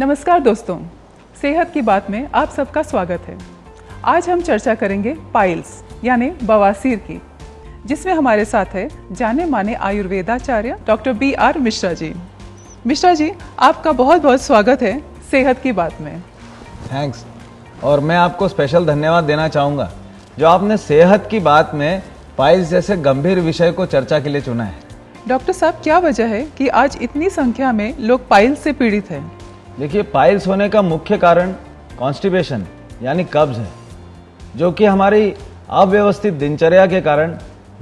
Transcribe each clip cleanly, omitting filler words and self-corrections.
नमस्कार दोस्तों, सेहत की बात में आप सबका स्वागत है। आज हम चर्चा करेंगे पाइल्स यानी बवासीर की, जिसमें हमारे साथ है जाने माने आयुर्वेदाचार्य डॉक्टर B.R. मिश्रा जी। मिश्रा जी, आपका बहुत बहुत स्वागत है सेहत की बात में। थैंक्स। और मैं आपको स्पेशल धन्यवाद देना चाहूँगा जो आपने सेहत की बात में पाइल्स जैसे गंभीर विषय को चर्चा के लिए चुना है। डॉक्टर साहब, क्या वजह है कि आज इतनी संख्या में लोग पाइल्स से पीड़ित हैं? देखिए, पाइल्स होने का मुख्य कारण कॉन्स्टिपेशन यानी कब्ज है, जो कि हमारी अव्यवस्थित दिनचर्या के कारण,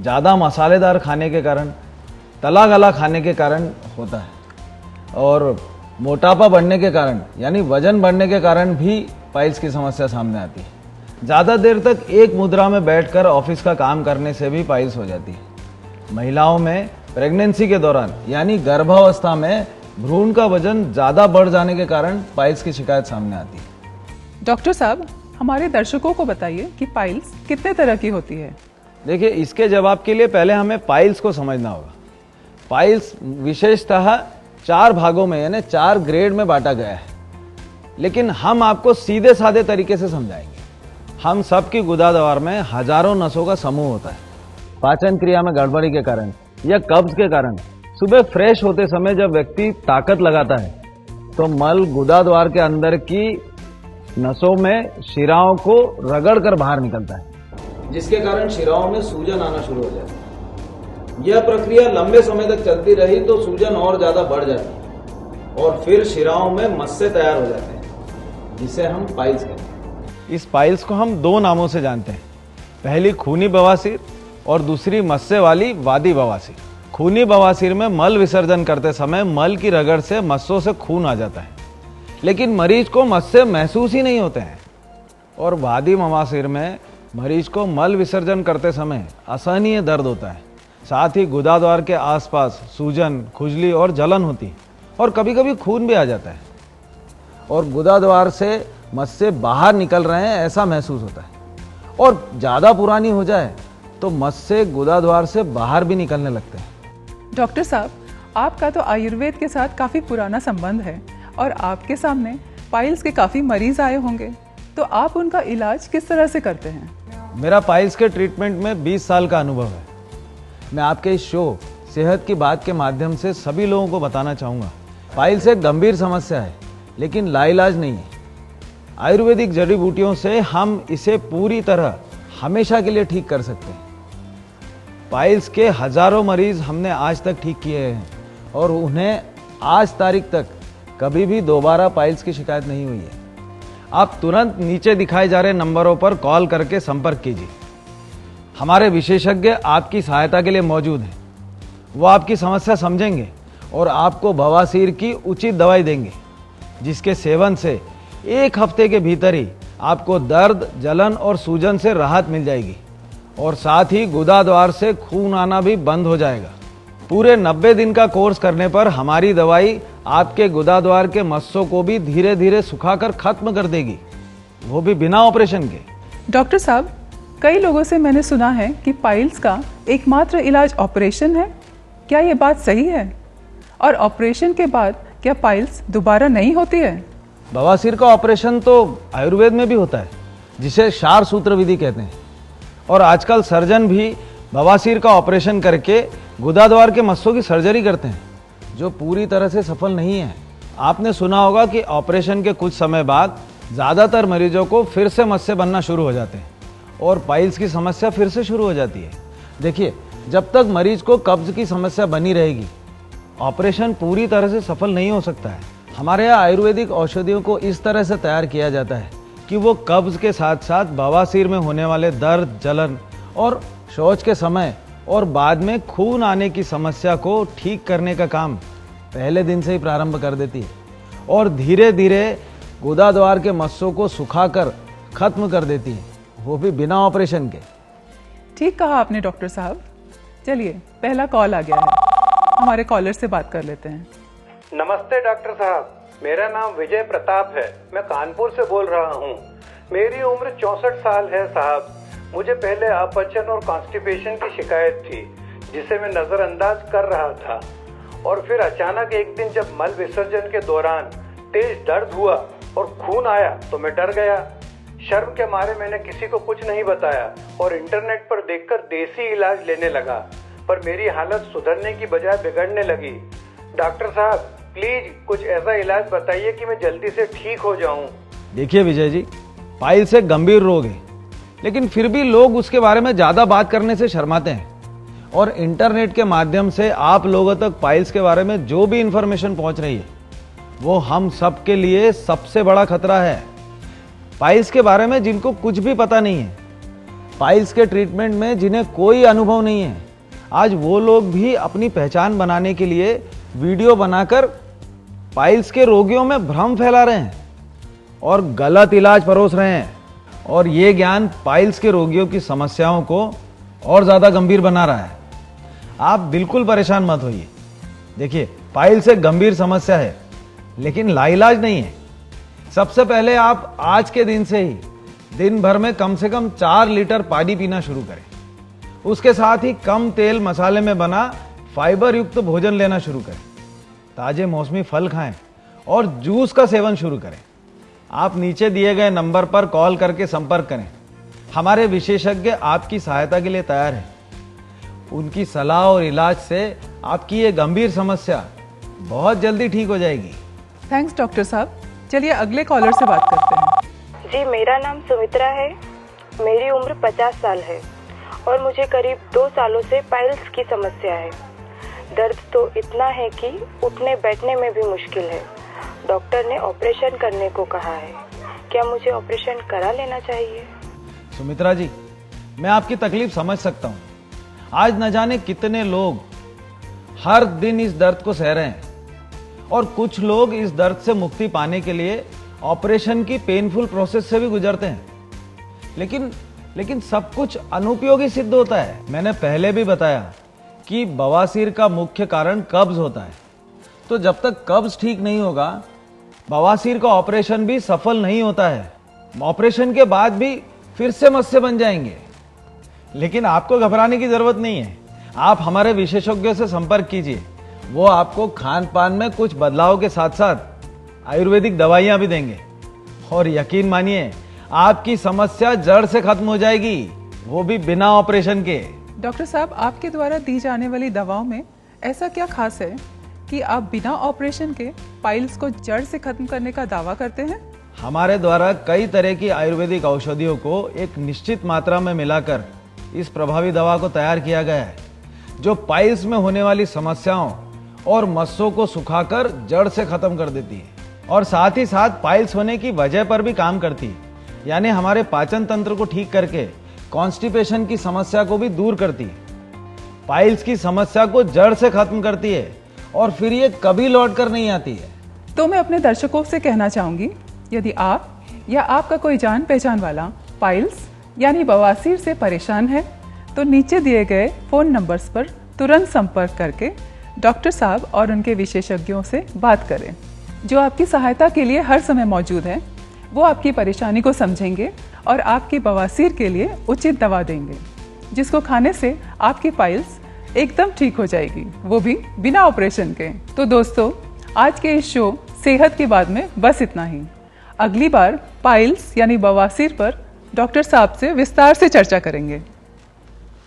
ज़्यादा मसालेदार खाने के कारण, तला गला खाने के कारण होता है। और मोटापा बढ़ने के कारण यानी वजन बढ़ने के कारण भी पाइल्स की समस्या सामने आती है। ज़्यादा देर तक एक मुद्रा में बैठकर ऑफिस का काम करने से भी पाइल्स हो जाती है। महिलाओं में प्रेगनेंसी के दौरान यानी गर्भावस्था में भ्रूण का वजन ज़्यादा बढ़ जाने के कारण पाइल्स की शिकायत सामने आती है। डॉक्टर साहब, हमारे दर्शकों को बताइए कि पाइल्स कितने तरह की होती है? देखिए, इसके जवाब के लिए पहले हमें पाइल्स को समझना होगा। पाइल्स विशेषतः 4 भागों में यानी 4 ग्रेड में बांटा गया है, लेकिन हम आपको सीधे साधे तरीके से समझाएंगे। हम सबकी गुदाद्वार में हजारों नसों का समूह होता है। पाचन क्रिया में गड़बड़ी के कारण या कब्ज के कारण सुबह फ्रेश होते समय जब व्यक्ति ताकत लगाता है तो मल गुदाद्वार के अंदर की नसों में शिराओं को रगड़कर बाहर निकलता है, जिसके कारण शिराओं में सूजन आना शुरू हो जाती है। यह प्रक्रिया लंबे समय तक चलती रही तो सूजन और ज्यादा बढ़ जाती है और फिर शिराओं में मस्से तैयार हो जाते हैं, जिसे हम पाइल्स कहते हैं। इस पाइल्स को हम 2 नामों से जानते हैं। पहली खूनी बवासीर और दूसरी मस्से वाली वादी बवासीर। खूनी बवासीर में मल विसर्जन करते समय मल की रगड़ से मस्सों से खून आ जाता है, लेकिन मरीज को मस्से महसूस ही नहीं होते हैं। और वादी बवासीर में मरीज को मल विसर्जन करते समय असहनीय दर्द होता है, साथ ही गुदाद्वार के आसपास सूजन, खुजली और जलन होती है और कभी कभी खून भी आ जाता है और गुदाद्वार से मस्से बाहर निकल रहे हैं ऐसा महसूस होता है। और ज़्यादा पुरानी हो जाए तो मस्से गुदाद्वार से बाहर भी निकलने लगते हैं। डॉक्टर साहब, आपका तो आयुर्वेद के साथ काफ़ी पुराना संबंध है और आपके सामने पाइल्स के काफ़ी मरीज आए होंगे, तो आप उनका इलाज किस तरह से करते हैं? मेरा पाइल्स के ट्रीटमेंट में 20 साल का अनुभव है। मैं आपके इस शो सेहत की बात के माध्यम से सभी लोगों को बताना चाहूँगा, पाइल्स एक गंभीर समस्या है लेकिन लाइलाज नहीं है। आयुर्वेदिक जड़ी बूटियों से हम इसे पूरी तरह हमेशा के लिए ठीक कर सकते हैं। पाइल्स के हजारों मरीज हमने आज तक ठीक किए हैं और उन्हें आज तारीख तक कभी भी दोबारा पाइल्स की शिकायत नहीं हुई है। आप तुरंत नीचे दिखाए जा रहे नंबरों पर कॉल करके संपर्क कीजिए। हमारे विशेषज्ञ आपकी सहायता के लिए मौजूद हैं। वो आपकी समस्या समझेंगे और आपको बवासीर की उचित दवाई देंगे, जिसके सेवन से 1 हफ्ते के भीतर ही आपको दर्द, जलन और सूजन से राहत मिल जाएगी और साथ ही गुदाद्वार से खून आना भी बंद हो जाएगा। पूरे 90 दिन का कोर्स करने पर हमारी दवाई आपके गुदाद्वार के मस्सों को भी धीरे धीरे सुखाकर खत्म कर देगी, वो भी बिना ऑपरेशन के। डॉक्टर साहब, कई लोगों से मैंने सुना है कि पाइल्स का एकमात्र इलाज ऑपरेशन है। क्या ये बात सही है? और ऑपरेशन के बाद क्या पाइल्स दोबारा नहीं होती है? बवासीर का ऑपरेशन तो आयुर्वेद में भी होता है, जिसे क्षार सूत्र विधि कहते हैं। और आजकल सर्जन भी बवासीर का ऑपरेशन करके गुदाद्वार के मस्सों की सर्जरी करते हैं, जो पूरी तरह से सफल नहीं है। आपने सुना होगा कि ऑपरेशन के कुछ समय बाद ज़्यादातर मरीजों को फिर से मस्से बनना शुरू हो जाते हैं और पाइल्स की समस्या फिर से शुरू हो जाती है। देखिए, जब तक मरीज को कब्ज की समस्या बनी रहेगी, ऑपरेशन पूरी तरह से सफल नहीं हो सकता है। हमारे यहाँ आयुर्वेदिक औषधियों को इस तरह से तैयार किया जाता है कि वो कब्ज के साथ साथ बवासीर में होने वाले दर्द, जलन और शौच के समय और बाद में खून आने की समस्या को ठीक करने का काम पहले दिन से ही प्रारंभ कर देती है और धीरे धीरे गुदाद्वार के मस्सों को सुखाकर खत्म कर देती है, वो भी बिना ऑपरेशन के। ठीक कहा आपने डॉक्टर साहब। चलिए, पहला कॉल आ गया है, हमारे कॉलर से बात कर लेते हैं। नमस्ते डॉक्टर साहब, मेरा नाम विजय प्रताप है। मैं कानपुर से बोल रहा हूँ। मेरी उम्र 64 साल है साहब। मुझे पहले अपचन और कॉन्स्टिपेशन की शिकायत थी, जिसे मैं नजरअंदाज कर रहा था। और फिर अचानक एक दिन जब मल विसर्जन के दौरान तेज दर्द हुआ और खून आया तो मैं डर गया। शर्म के मारे मैंने किसी को कुछ नहीं बताया और इंटरनेट पर देखकर देसी इलाज लेने लगा, पर मेरी हालत सुधरने की बजाय बिगड़ने लगी। डॉक्टर साहब, प्लीज कुछ ऐसा इलाज बताइए कि मैं जल्दी से ठीक हो जाऊं। देखिए विजय जी, पाइल्स एक गंभीर रोग है, लेकिन फिर भी लोग उसके बारे में ज्यादा बात करने से शर्माते हैं। और इंटरनेट के माध्यम से आप लोगों तक पाइल्स के बारे में जो भी इंफॉर्मेशन पहुंच रही है, वो हम सब के लिए सबसे बड़ा खतरा है। पाइल्स के बारे में जिनको कुछ भी पता नहीं है, पाइल्स के ट्रीटमेंट में जिन्हें कोई अनुभव नहीं है, आज वो लोग भी अपनी पहचान बनाने के लिए वीडियो बनाकर पाइल्स के रोगियों में भ्रम फैला रहे हैं और गलत इलाज परोस रहे हैं। और ये ज्ञान पाइल्स के रोगियों की समस्याओं को और ज्यादा गंभीर बना रहा है। आप बिल्कुल परेशान मत होइए। देखिए, पाइल्स एक गंभीर समस्या है, लेकिन लाइलाज नहीं है। सबसे पहले आप आज के दिन से ही दिन भर में कम से कम 4 लीटर पानी पीना शुरू करें। उसके साथ ही कम तेल मसाले में बना फाइबर युक्त भोजन लेना शुरू करें। ताजे मौसमी फल खाएं और जूस का सेवन शुरू करें। आप नीचे दिए गए नंबर पर कॉल करके संपर्क करें। हमारे विशेषज्ञ आपकी सहायता के लिए तैयार हैं। उनकी सलाह और इलाज से आपकी ये गंभीर समस्या बहुत जल्दी ठीक हो जाएगी। थैंक्स डॉक्टर साहब। चलिए अगले कॉलर से बात करते हैं। जी, मेरा नाम सुमित्रा है। मेरी उम्र 50 साल है और मुझे करीब 2 सालों से पाइल्स की समस्या है। दर्द तो इतना है कि उठने बैठने में भी मुश्किल है। डॉक्टर ने ऑपरेशन करने को कहा है। क्या मुझे ऑपरेशन करा लेना चाहिए? सुमित्रा जी, मैं आपकी तकलीफ समझ सकता हूँ। आज न जाने कितने लोग हर दिन इस दर्द को सह रहे हैं और कुछ लोग इस दर्द से मुक्ति पाने के लिए ऑपरेशन की पेनफुल प्रोसेस से भी गुजरते हैं। लेकिन सब कुछ अनुपयोगी सिद्ध होता है। मैंने पहले भी बताया कि बवासीर का मुख्य कारण कब्ज होता है। तो जब तक कब्ज ठीक नहीं होगा, बवासीर का ऑपरेशन भी सफल नहीं होता है। ऑपरेशन के बाद भी फिर से मस्से बन जाएंगे। लेकिन आपको घबराने की जरूरत नहीं है। आप हमारे विशेषज्ञों से संपर्क कीजिए। वो आपको खान पान में कुछ बदलाव के साथ साथ आयुर्वेदिक दवाइयां भी देंगे और यकीन मानिए, आपकी समस्या जड़ से खत्म हो जाएगी, वो भी बिना ऑपरेशन के। डॉक्टर साहब, आपके द्वारा दी जाने वाली दवाओं में ऐसा क्या खास है कि आप बिना ऑपरेशन के पाइल्स को जड़ से खत्म करने का दावा करते हैं? हमारे द्वारा कई तरह की आयुर्वेदिक औषधियों को एक निश्चित मात्रा में मिलाकर इस प्रभावी दवा को तैयार किया गया है, जो पाइल्स में होने वाली समस्याओं और मस्सों को सुखाकर जड़ से खत्म कर देती है और साथ ही साथ पाइल्स होने की वजह पर भी काम करती है। यानी हमारे पाचन तंत्र को ठीक करके कॉन्स्टिपेशन की समस्या को भी दूर करती है। पाइल्स की समस्या को जड़ से खत्म करती है और फिर ये कभी लौट कर नहीं आती है। तो मैं अपने दर्शकों से कहना चाहूंगी, यदि आप या आपका कोई जान पहचान वाला पाइल्स यानी बवासीर से परेशान है, तो नीचे दिए गए फोन नंबर्स पर तुरंत संपर्क करके डॉक्टर साहब और उनके विशेषज्ञों से बात करें, जो आपकी सहायता के लिए हर समय मौजूद हैं। वो आपकी परेशानी को समझेंगे और आपकी बवासीर के लिए उचित दवा देंगे, जिसको खाने से आपकी पाइल्स एकदम ठीक हो जाएगी, वो भी बिना ऑपरेशन के। तो दोस्तों, आज के इस शो सेहत की बात में बस इतना ही। अगली बार पाइल्स यानी बवासीर पर डॉक्टर साहब से विस्तार से चर्चा करेंगे।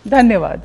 धन्यवाद।